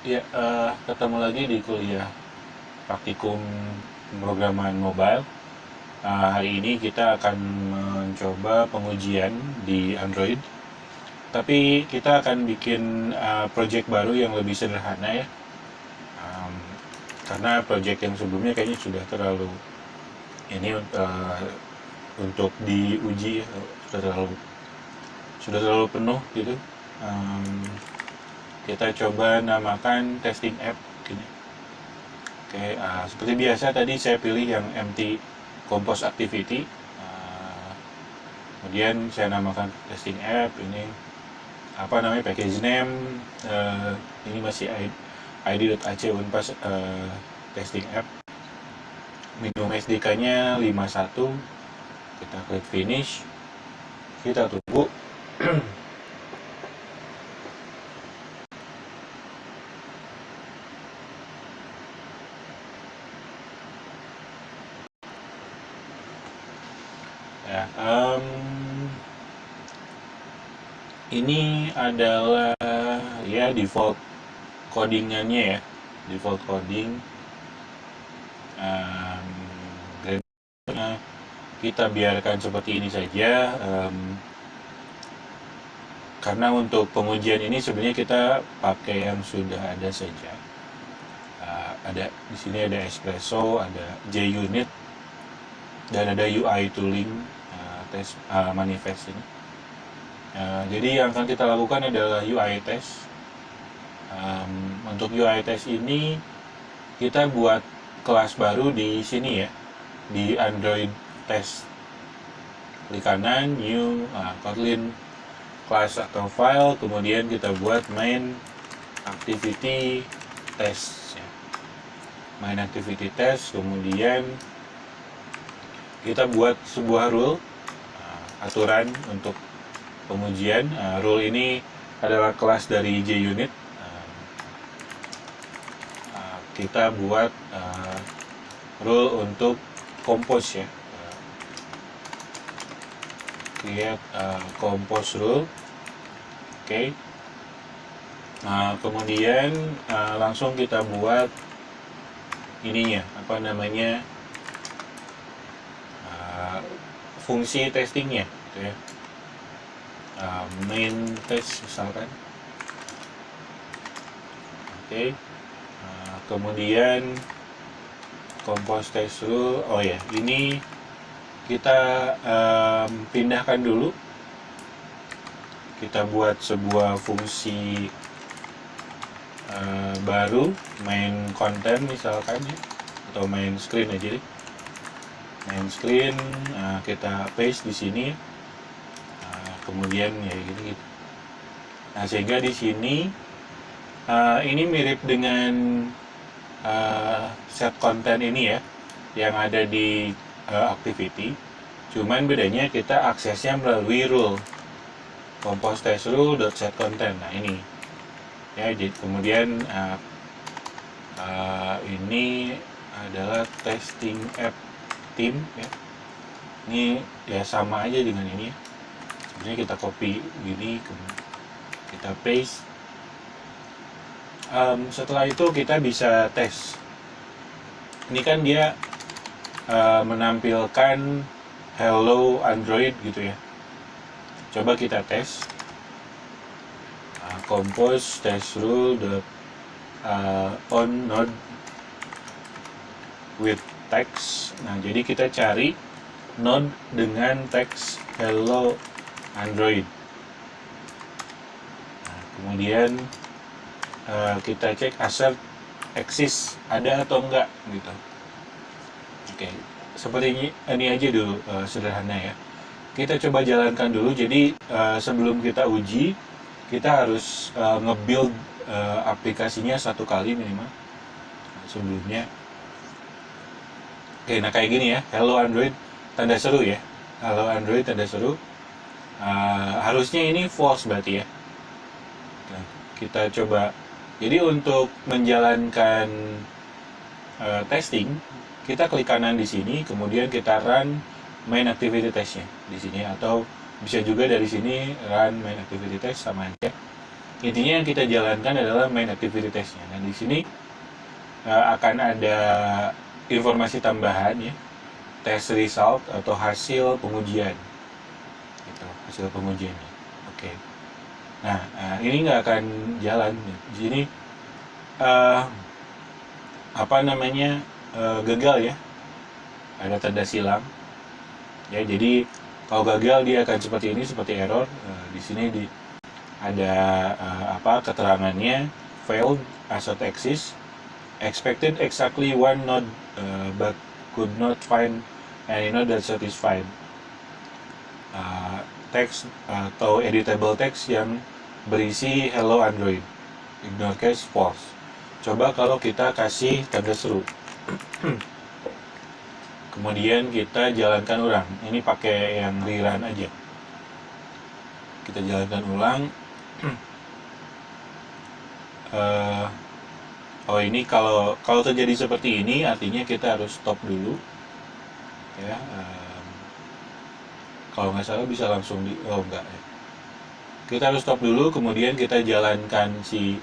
Ya, ketemu lagi di kuliah praktikum pemrograman mobile. Hari ini kita akan mencoba pengujian di Android, tapi kita akan bikin project baru yang lebih sederhana ya. Um, karena project yang sebelumnya kayaknya sudah terlalu ini untuk diuji ya, sudah terlalu penuh gitu. Um, kita coba namakan testing app gini. Oke, seperti biasa tadi saya pilih yang empty compose activity. Kemudian saya namakan testing app. Ini apa namanya, package name. Ini masih id.ac unpas testing app. Minimum SDK-nya 51. Kita klik finish. Kita tunggu. Ya, ini adalah ya default codingannya ya, default coding. Kita biarkan seperti ini saja, karena untuk pengujian ini sebenarnya kita pakai yang sudah ada saja. Ada di sini ada Espresso, ada JUnit, dan ada UI tooling test manifest ini. Jadi yang akan kita lakukan adalah UI test. Untuk UI test ini kita buat kelas baru di sini ya, di Android test. Klik kanan, new, Kotlin class atau file, kemudian kita buat main activity test ya. Main activity test, kemudian kita buat sebuah rule, aturan untuk pengujian. Rule ini adalah kelas dari JUnit. Kita buat rule untuk compose ya. Create compose rule. Oke. Kemudian langsung kita buat ininya, apa namanya, fungsi testingnya gitu ya. Main test misalkan. Oke. Kemudian compose test rule. Oh ya, ini kita pindahkan dulu. Kita buat sebuah fungsi baru, main content misalkan ya, atau main screen aja deh. Main screen, kita paste di sini. Kemudian ya gitu. Nah, sehingga di sini ini mirip dengan set content ini ya, yang ada di activity. Cuman bedanya kita aksesnya melalui rule, compose test rule.set content. Nah ini ya, kemudian ini adalah testing app team ya. Ini ya sama aja dengan ini ya. Sebenarnya kita copy gini, kita paste. Setelah itu kita bisa tes. Ini kan dia menampilkan hello Android gitu ya. Coba kita tes. Compose test rule on node with text. Nah, jadi kita cari node dengan teks hello Android. Nah, kemudian kita cek assert exist, ada atau enggak gitu. Oke, seperti ini aja dulu, sederhana ya. Kita coba jalankan dulu. Jadi sebelum kita uji, kita harus nge-build aplikasinya satu kali minimal sebelumnya. Oke, nah kayak gini ya, hello Android tanda seru ya, hello Android tanda seru. Harusnya ini false berarti ya. Nah, kita coba. Jadi untuk menjalankan testing, kita klik kanan di sini, kemudian kita run main activity testnya di sini, atau bisa juga dari sini run main activity test, sama aja. intinya yang kita jalankan adalah main activity testnya. Nah di sini akan ada informasi tambahan ya, test result atau hasil pengujian gitu, hasil pengujiannya. Oke. Nah ini nggak akan jalan di sini, apa namanya, gagal ya, ada tanda silang ya. Jadi kalau gagal dia akan seperti ini, seperti error. Di sini ada keterangannya, failed assert exists, expected exactly one node but could not find any node that satisfied. Text atau editable text yang berisi hello Android, ignore case false. Coba kalau kita kasih tanda seru. Kemudian kita jalankan ulang. Ini pakai yang rerun aja. Kita jalankan ulang. Ini kalau terjadi seperti ini artinya kita harus stop dulu ya. Kalau nggak salah bisa langsung enggak ya. Kita harus stop dulu, kemudian kita jalankan si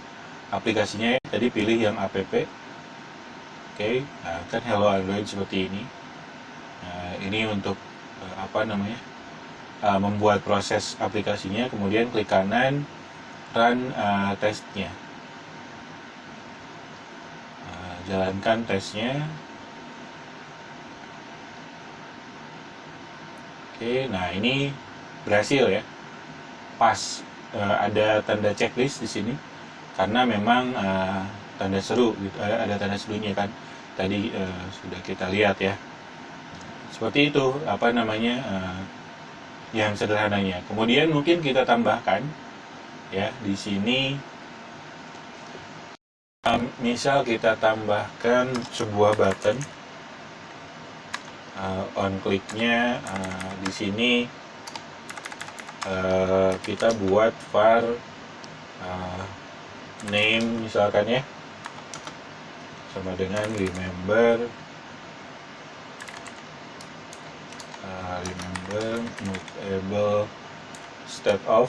aplikasinya ya. Tadi pilih yang app. Oke. Nah, kan hello Android seperti ini. Ini untuk membuat proses aplikasinya. Kemudian klik kanan, run testnya. Jalankan tesnya. Oke, nah ini berhasil ya, pas. Ada tanda checklist di sini karena memang tanda seru gitu, ada tanda serunya kan tadi sudah kita lihat ya. Seperti itu yang sederhananya. Kemudian mungkin kita tambahkan ya di sini, misal kita tambahkan sebuah button on kliknya. Di sini kita buat var name misalkan ya, sama dengan remember mutable state of.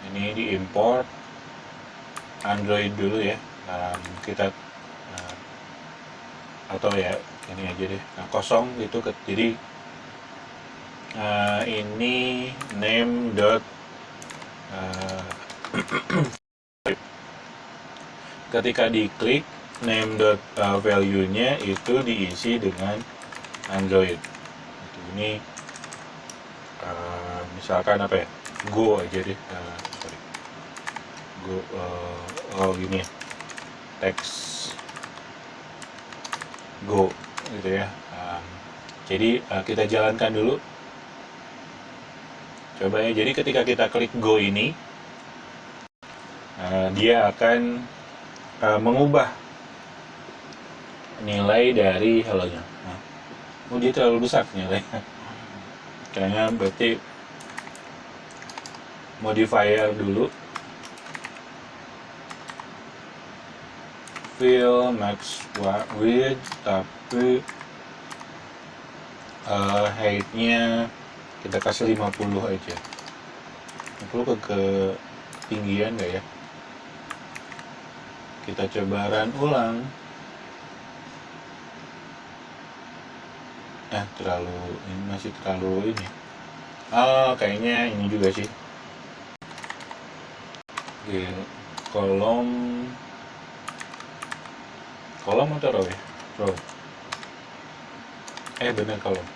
Ini diimport Android dulu ya. Kita atau ya ini aja deh, kosong gitu. Jadi ini name dot ketika diklik name dot value nya itu diisi dengan Android. Ini misalkan apa ya, Go aja deh. Go gini ya, teks Go gitu ya. Jadi kita jalankan dulu, coba ya. Jadi ketika kita klik Go ini, dia akan mengubah nilai dari hello-nya. Dia terlalu besar nilainya. Kayaknya berarti modifier dulu, fill max width, tapi height-nya kita kasih 50 aja. 50 ke ketinggian nggak ya? Kita coba run ulang. Ini masih terlalu ini. Kayaknya ini juga sih. Oke, kolom atau row ya? Row. Benar kolom.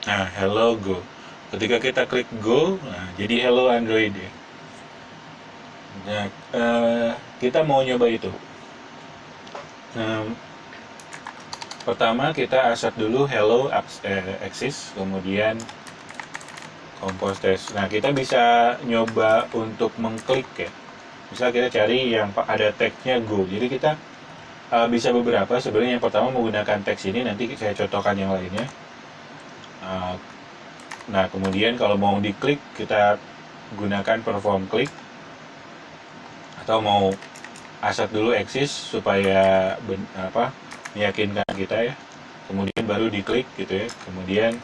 Nah, hello Go. Ketika kita klik Go, jadi hello Android ya. Nah, kita mau nyoba itu. Pertama kita assert dulu hello exist, kemudian compose test. Nah, kita bisa nyoba untuk mengklik ya. Misal kita cari yang ada tagnya Go. Jadi kita bisa beberapa. Sebenarnya yang pertama menggunakan teks ini, nanti saya contohkan yang lainnya. Nah, kemudian kalau mau diklik, kita gunakan perform click, atau mau asset dulu eksis supaya meyakinkan kita ya, kemudian baru diklik gitu ya, kemudian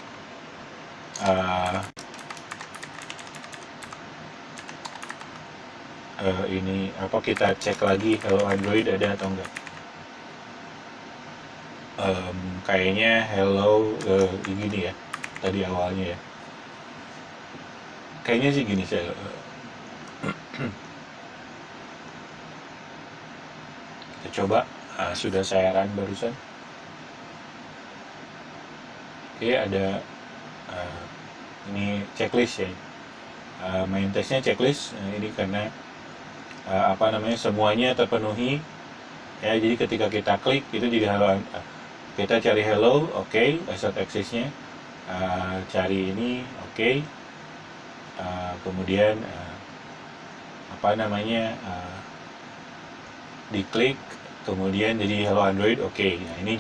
ini kita cek lagi hello Android ada atau enggak. Kayaknya hello gini ya tadi awalnya ya, kayaknya sih gini saya kita coba. Sudah saya run barusan. Oke, ada ini checklist ya, main testnya checklist. Ini karena semuanya terpenuhi ya, jadi ketika kita klik itu jadi hello, kita cari hello, oke, asset access-nya cari ini, oke, kemudian diklik, kemudian jadi hello Android, oke. Nah ini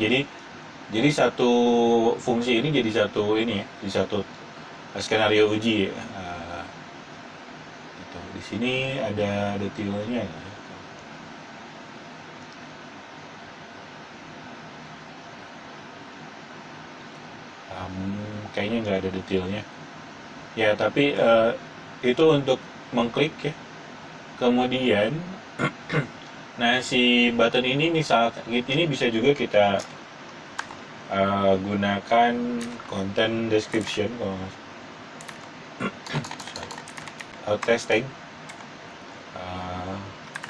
jadi satu fungsi ini jadi satu ini ya, di satu skenario uji ya. Gitu. Di sini ada detailnya ya. Kayaknya nggak ada detailnya ya, tapi itu untuk mengklik ya. Kemudian nah si button ini misalkan ini bisa juga kita gunakan content description kalau testing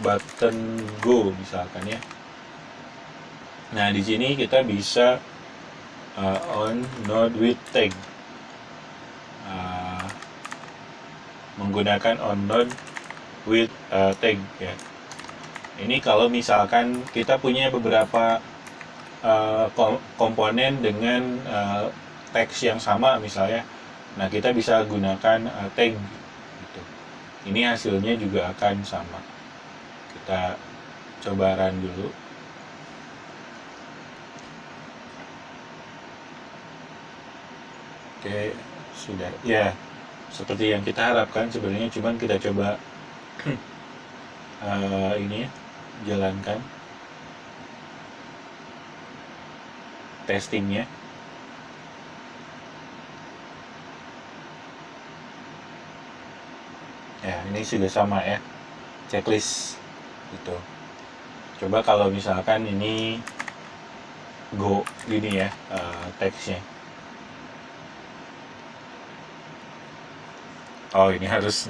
button go misalkan ya. Nah di sini kita bisa on node with tag, menggunakan on node with tag ya. Ini kalau misalkan kita punya beberapa komponen dengan teks yang sama misalnya, nah kita bisa gunakan tag gitu. Ini hasilnya juga akan sama. Kita coba run dulu. Oke, sudah ya seperti yang kita harapkan sebenarnya, cuman kita coba ini ya, jalankan testingnya. Ya ini sudah sama ya, checklist gitu. Coba kalau misalkan ini go gini ya teksnya. Oh ini harus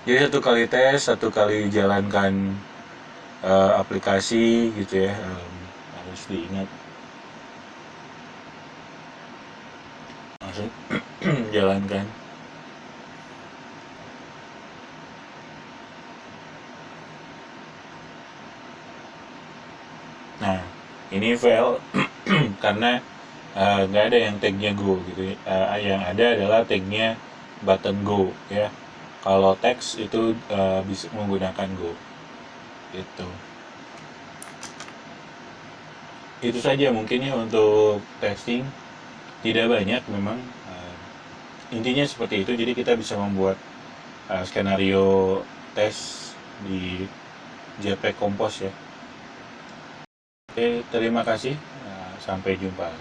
jadi satu kali tes, satu kali jalankan aplikasi gitu ya, harus diingat langsung jalankan. Nah ini fail karena nggak ada yang tagnya go gitu ya. Yang ada adalah tagnya button go ya. Kalau teks itu bisa menggunakan go gitu. Itu saja mungkin ya untuk testing, tidak banyak memang, intinya seperti itu. Jadi kita bisa membuat skenario tes di JPEG Compose ya. Oke, terima kasih, sampai jumpa.